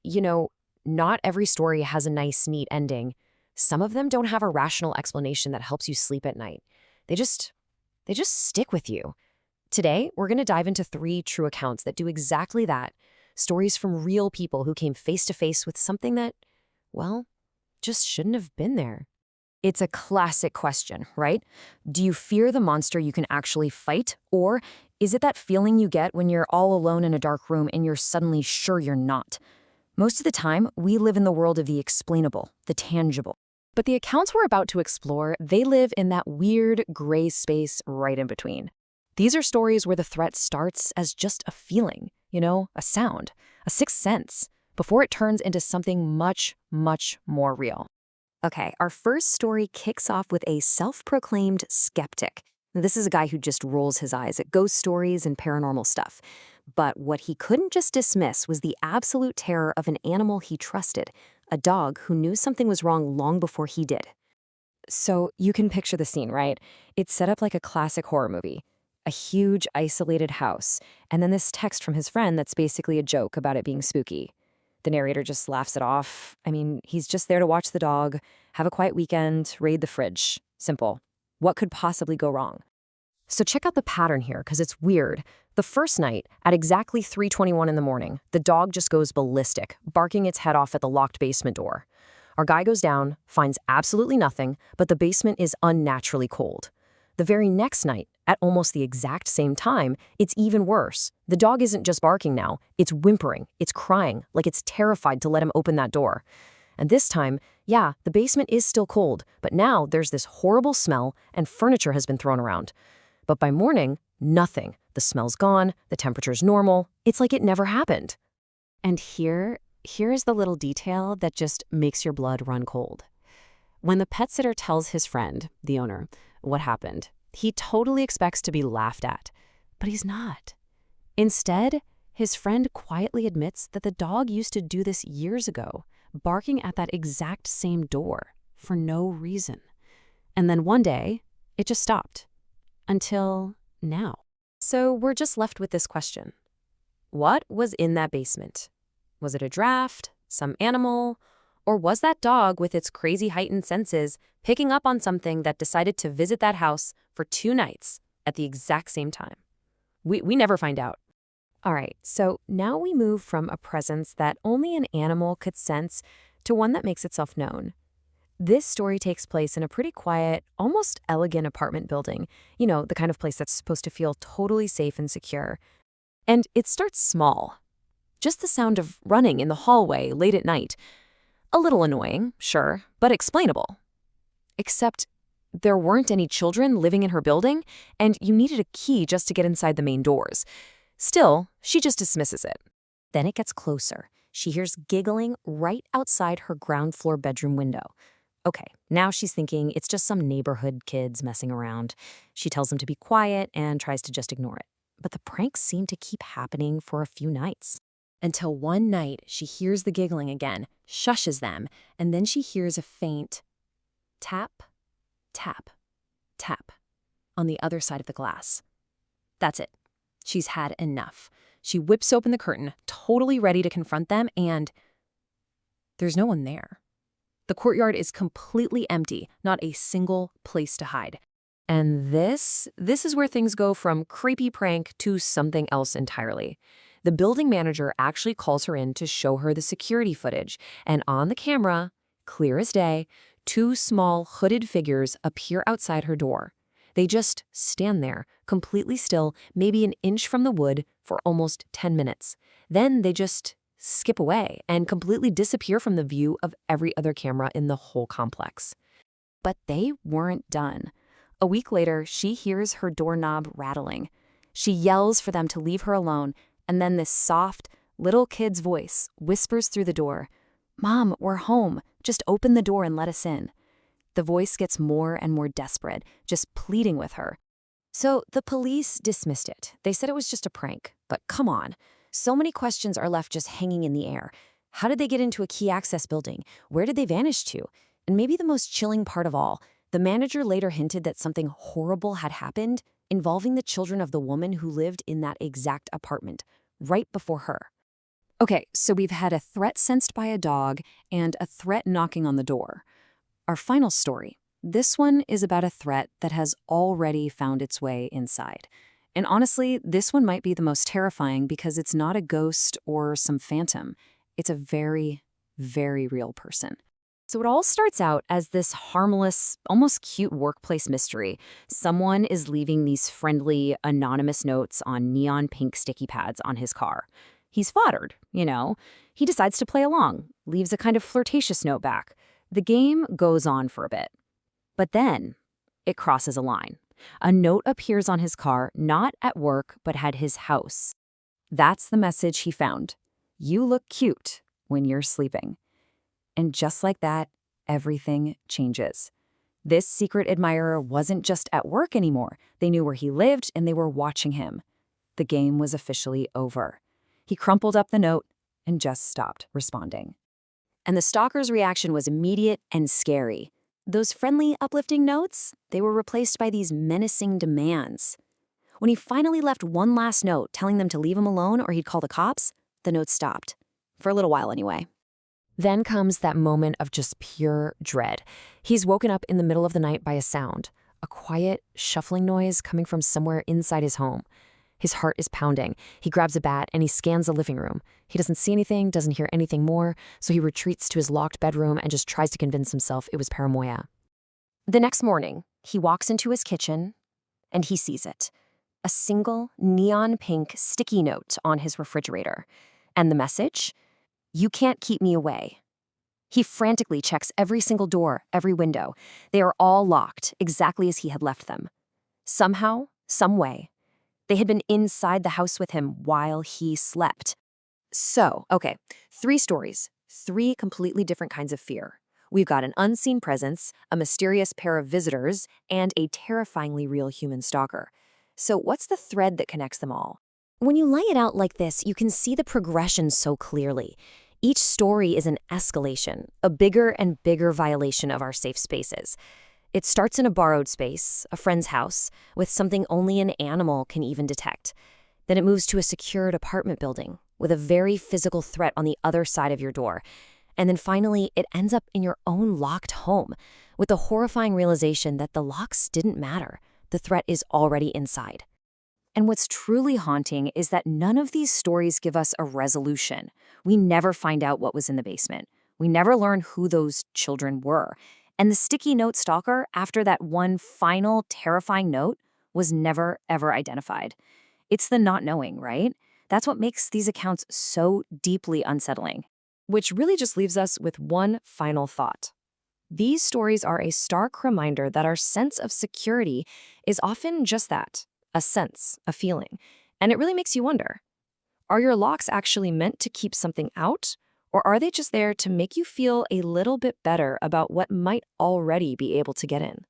You know, not every story has a nice, neat ending. Some of them don't have a rational explanation that helps you sleep at night. They just they just stick with you. Today, we're going to dive into three true accounts that do exactly that. Stories from real people who came face to face with something that, well, just shouldn't have been there. It's a classic question, right? Do you fear the monster you can actually fight? Or is it that feeling you get when you're all alone in a dark room and you're suddenly sure you're not? Most of the time, we live in the world of the explainable, the tangible. But the accounts we're about to explore, they live in that weird gray space right in between. These are stories where the threat starts as just a feeling, a sound, a sixth sense, before it turns into something much, much more real. Okay, our first story kicks off with a self-proclaimed skeptic. This is a guy who just rolls his eyes at ghost stories and paranormal stuff. But what he couldn't just dismiss was the absolute terror of an animal he trusted, a dog who knew something was wrong long before he did. So you can picture the scene, right? It's set up like a classic horror movie. A huge, isolated house, and then this text from his friend that's basically a joke about it being spooky. The narrator just laughs it off. I mean, he's just there to watch the dog, have a quiet weekend, raid the fridge. Simple. What could possibly go wrong? So check out the pattern here, because it's weird. The first night, at exactly 3:21 in the morning, the dog just goes ballistic, barking its head off at the locked basement door. Our guy goes down, finds absolutely nothing, but the basement is unnaturally cold. The very next night, at almost the exact same time, it's even worse. The dog isn't just barking now, it's whimpering, it's crying, like it's terrified to let him open that door. And this time, yeah, the basement is still cold, but now there's this horrible smell and furniture has been thrown around. But by morning, nothing. The smell's gone, the temperature's normal. It's like it never happened. And here's the little detail that just makes your blood run cold. When the pet sitter tells his friend, the owner, what happened, he totally expects to be laughed at. But he's not. Instead, his friend quietly admits that the dog used to do this years ago, barking at that exact same door for no reason. And then one day, it just stopped. Until now. So we're just left with this question. What was in that basement? Was it a draft, some animal, or was that dog with its crazy heightened senses picking up on something that decided to visit that house for 2 nights at the exact same time? We never find out. All right, so now we move from a presence that only an animal could sense to one that makes itself known. This story takes place in a pretty quiet, almost elegant apartment building. The kind of place that's supposed to feel totally safe and secure. And it starts small. Just the sound of running in the hallway late at night. A little annoying, sure, but explainable. Except there weren't any children living in her building, and you needed a key just to get inside the main doors. Still, she just dismisses it. Then it gets closer. She hears giggling right outside her ground floor bedroom window. Okay, now she's thinking it's just some neighborhood kids messing around. She tells them to be quiet and tries to just ignore it. But the pranks seem to keep happening for a few nights. Until one night, she hears the giggling again, shushes them, and then she hears a faint tap, tap, tap on the other side of the glass. That's it. She's had enough. She whips open the curtain, totally ready to confront them, and there's no one there. The courtyard is completely empty, not a single place to hide. And this is where things go from creepy prank to something else entirely. The building manager actually calls her in to show her the security footage, and on the camera, clear as day, 2 small hooded figures appear outside her door. They just stand there, completely still, maybe an inch from the wood, for almost 10 minutes. Then they just skip away and completely disappear from the view of every other camera in the whole complex. But they weren't done. A week later, she hears her doorknob rattling. She yells for them to leave her alone, and then this soft, little kid's voice whispers through the door, "Mom, we're home. Just open the door and let us in." The voice gets more and more desperate, just pleading with her. So the police dismissed it. They said it was just a prank. But come on. So many questions are left just hanging in the air. How did they get into a key access building? Where did they vanish to? And maybe the most chilling part of all, the manager later hinted that something horrible had happened involving the children of the woman who lived in that exact apartment, right before her. Okay, so we've had a threat sensed by a dog and a threat knocking on the door. Our final story. This one is about a threat that has already found its way inside. And honestly, this one might be the most terrifying because it's not a ghost or some phantom. It's a very, very real person. So it all starts out as this harmless, almost cute workplace mystery. Someone is leaving these friendly, anonymous notes on neon pink sticky pads on his car. He's foddered. He decides to play along, leaves a kind of flirtatious note back. The game goes on for a bit. But then it crosses a line. A note appears on his car, not at work, but at his house. That's the message he found. You look cute when you're sleeping. And just like that, everything changes. This secret admirer wasn't just at work anymore. They knew where he lived and they were watching him. The game was officially over. He crumpled up the note and just stopped responding. And the stalker's reaction was immediate and scary. Those friendly, uplifting notes, they were replaced by these menacing demands. When he finally left one last note telling them to leave him alone or he'd call the cops, the note stopped. For a little while anyway. Then comes that moment of just pure dread. He's woken up in the middle of the night by a sound, a quiet, shuffling noise coming from somewhere inside his home. His heart is pounding. He grabs a bat and he scans the living room. He doesn't see anything, doesn't hear anything more, so he retreats to his locked bedroom and just tries to convince himself it was paranoia. The next morning, he walks into his kitchen and he sees it. A single neon pink sticky note on his refrigerator. And the message? You can't keep me away. He frantically checks every single door, every window. They are all locked, exactly as he had left them. Somehow, some way, they had been inside the house with him while he slept. So, okay, 3 stories, 3 completely different kinds of fear. We've got an unseen presence, a mysterious pair of visitors, and a terrifyingly real human stalker. So what's the thread that connects them all? When you lay it out like this, you can see the progression so clearly. Each story is an escalation, a bigger and bigger violation of our safe spaces. It starts in a borrowed space, a friend's house, with something only an animal can even detect. Then it moves to a secured apartment building, with a very physical threat on the other side of your door. And then finally, it ends up in your own locked home, with the horrifying realization that the locks didn't matter. The threat is already inside. And what's truly haunting is that none of these stories give us a resolution. We never find out what was in the basement. We never learn who those children were. And the sticky note stalker, after that one final terrifying note, was never, ever identified. It's the not knowing, right? That's what makes these accounts so deeply unsettling. Which really just leaves us with one final thought. These stories are a stark reminder that our sense of security is often just that. A sense, a feeling. And it really makes you wonder, are your locks actually meant to keep something out? Or are they just there to make you feel a little bit better about what might already be able to get in?